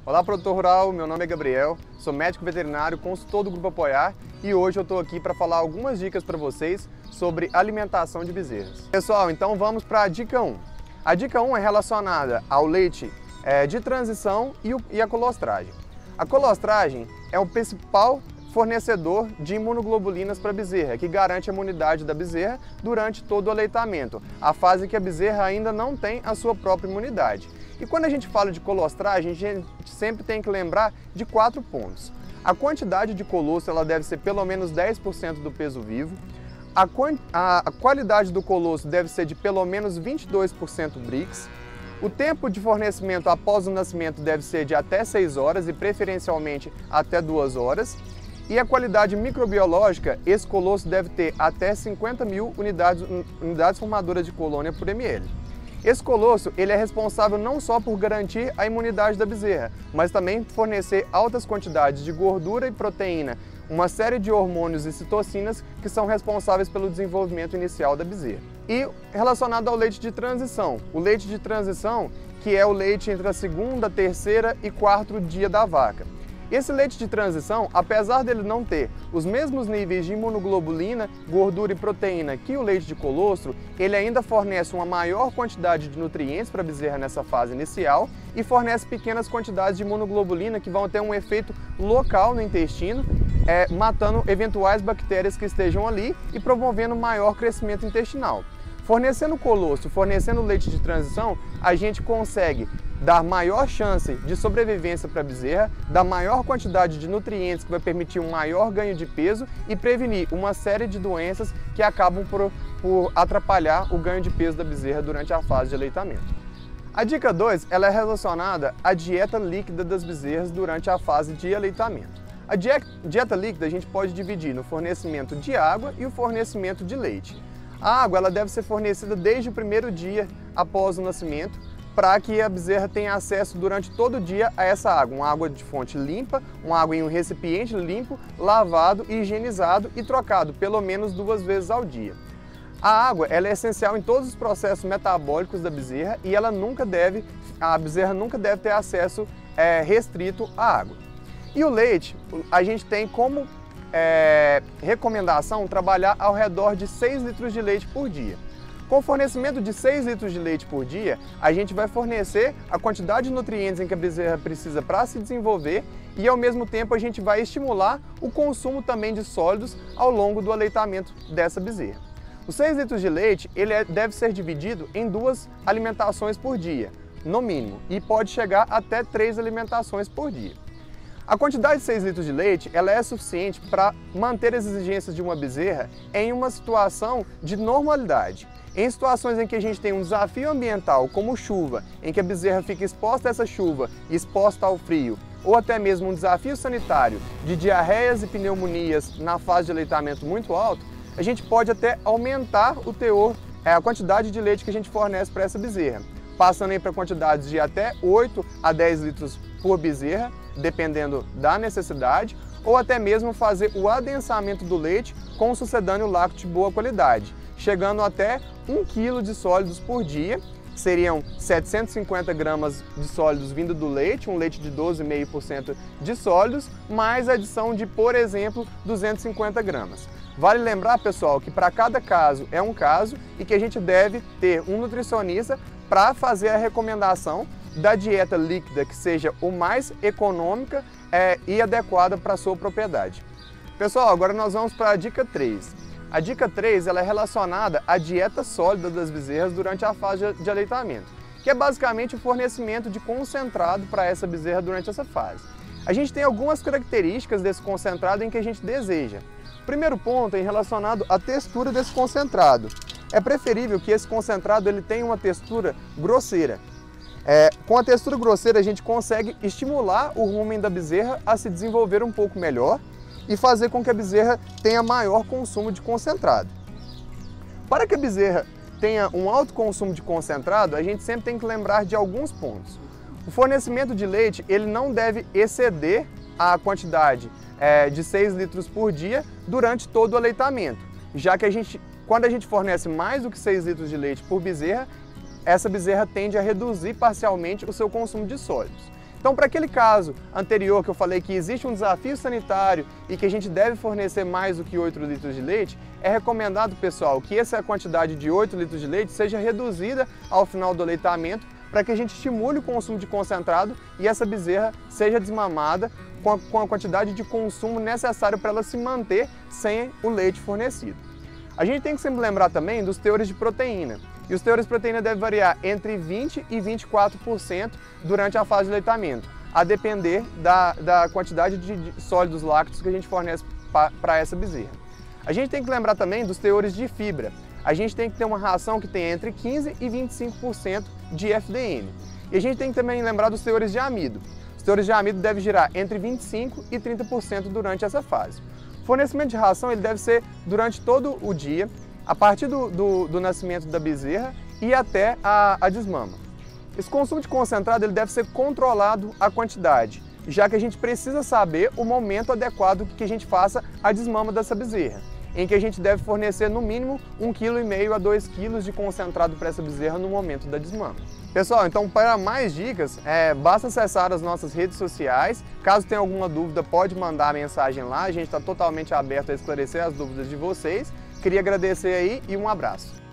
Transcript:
Olá, produtor rural, meu nome é Gabriel, sou médico veterinário, consultor do Grupo Apoiar e hoje eu estou aqui para falar algumas dicas para vocês sobre alimentação de bezerras. Pessoal, então vamos para a dica 1. A dica 1 é relacionada ao leite de transição e a colostragem. A colostragem é o principal fornecedor de imunoglobulinas para a bezerra, que garante a imunidade da bezerra durante todo o aleitamento, a fase que a bezerra ainda não tem a sua própria imunidade. E quando a gente fala de colostragem, a gente sempre tem que lembrar de 4 pontos. A quantidade de colostro ela deve ser pelo menos 10% do peso vivo, a qualidade do colostro deve ser de pelo menos 22% Brix, o tempo de fornecimento após o nascimento deve ser de até 6 horas e preferencialmente até 2 horas, e a qualidade microbiológica, esse colostro deve ter até 50 mil unidades formadoras de colônia por ml. Esse colostro ele é responsável não só por garantir a imunidade da bezerra, mas também fornecer altas quantidades de gordura e proteína, uma série de hormônios e citocinas que são responsáveis pelo desenvolvimento inicial da bezerra. E relacionado ao leite de transição, o leite de transição que é o leite entre a segunda, terceira e quarto dia da vaca. Esse leite de transição, apesar dele não ter os mesmos níveis de imunoglobulina, gordura e proteína que o leite de colostro, ele ainda fornece uma maior quantidade de nutrientes para a bezerra nessa fase inicial e fornece pequenas quantidades de imunoglobulina que vão ter um efeito local no intestino, matando eventuais bactérias que estejam ali e promovendo maior crescimento intestinal. Fornecendo colostro, fornecendo leite de transição, a gente consegue dar maior chance de sobrevivência para a bezerra, dar maior quantidade de nutrientes que vai permitir um maior ganho de peso e prevenir uma série de doenças que acabam por atrapalhar o ganho de peso da bezerra durante a fase de aleitamento. A dica 2 ela é relacionada à dieta líquida das bezerras durante a fase de aleitamento. A dieta líquida a gente pode dividir no fornecimento de água e o fornecimento de leite. A água ela deve ser fornecida desde o primeiro dia após o nascimento, para que a bezerra tenha acesso durante todo o dia a essa água. Uma água de fonte limpa, uma água em um recipiente limpo, lavado, higienizado e trocado pelo menos 2 vezes ao dia. A água ela é essencial em todos os processos metabólicos da bezerra e a bezerra nunca deve ter acesso restrito à água. E o leite, a gente tem como recomendação trabalhar ao redor de 6 litros de leite por dia. Com o fornecimento de 6 litros de leite por dia, a gente vai fornecer a quantidade de nutrientes em que a bezerra precisa para se desenvolver e, ao mesmo tempo, a gente vai estimular o consumo também de sólidos ao longo do aleitamento dessa bezerra. Os 6 litros de leite deve ser dividido em 2 alimentações por dia, no mínimo, e pode chegar até 3 alimentações por dia. A quantidade de 6 litros de leite ela é suficiente para manter as exigências de uma bezerra em uma situação de normalidade. Em situações em que a gente tem um desafio ambiental, como chuva, em que a bezerra fica exposta a essa chuva, exposta ao frio, ou até mesmo um desafio sanitário de diarreias e pneumonias na fase de aleitamento muito alto, a gente pode até aumentar o teor, a quantidade de leite que a gente fornece para essa bezerra, passando aí para quantidades de até 8 a 10 litros por bezerra, dependendo da necessidade, ou até mesmo fazer o adensamento do leite com um sucedâneo lácteo de boa qualidade, chegando até 1 kg de sólidos por dia, seriam 750 gramas de sólidos vindo do leite, um leite de 12,5% de sólidos, mais a adição de, por exemplo, 250 gramas. Vale lembrar, pessoal, que para cada caso é um caso e que a gente deve ter um nutricionista para fazer a recomendação da dieta líquida que seja o mais econômica e adequada para a sua propriedade. Pessoal, agora nós vamos para a dica 3. A dica 3 ela é relacionada à dieta sólida das bezerras durante a fase de aleitamento, que é basicamente o fornecimento de concentrado para essa bezerra durante essa fase. A gente tem algumas características desse concentrado em que a gente deseja. O primeiro ponto é relacionado à textura desse concentrado. É preferível que esse concentrado ele tenha uma textura grosseira. Com a textura grosseira a gente consegue estimular o rumen da bezerra a se desenvolver um pouco melhor e fazer com que a bezerra tenha maior consumo de concentrado. Para que a bezerra tenha um alto consumo de concentrado, a gente sempre tem que lembrar de alguns pontos. O fornecimento de leite ele não deve exceder a quantidade de 6 litros por dia durante todo o aleitamento, já que quando a gente fornece mais do que 6 litros de leite por bezerra, essa bezerra tende a reduzir parcialmente o seu consumo de sólidos. Então, para aquele caso anterior que eu falei que existe um desafio sanitário e que a gente deve fornecer mais do que 8 litros de leite, é recomendado, pessoal, que essa quantidade de 8 litros de leite seja reduzida ao final do aleitamento para que a gente estimule o consumo de concentrado e essa bezerra seja desmamada com a quantidade de consumo necessário para ela se manter sem o leite fornecido. A gente tem que sempre lembrar também dos teores de proteína. E os teores de proteína devem variar entre 20% e 24% durante a fase de aleitamento, a depender da quantidade de sólidos lácteos que a gente fornece para essa bezerra. A gente tem que lembrar também dos teores de fibra. A gente tem que ter uma ração que tenha entre 15% e 25% de FDN. E a gente tem que também lembrar dos teores de amido. Os teores de amido devem girar entre 25% e 30% durante essa fase. O fornecimento de ração ele deve ser durante todo o dia, a partir do nascimento da bezerra e até a desmama. Esse consumo de concentrado ele deve ser controlado a quantidade, já que a gente precisa saber o momento adequado que a gente faça a desmama dessa bezerra, em que a gente deve fornecer no mínimo 1,5 kg a 2 kg de concentrado para essa bezerra no momento da desmama. Pessoal, então para mais dicas, basta acessar as nossas redes sociais. Caso tenha alguma dúvida, pode mandar mensagem lá, a gente está totalmente aberto a esclarecer as dúvidas de vocês. Queria agradecer aí e um abraço.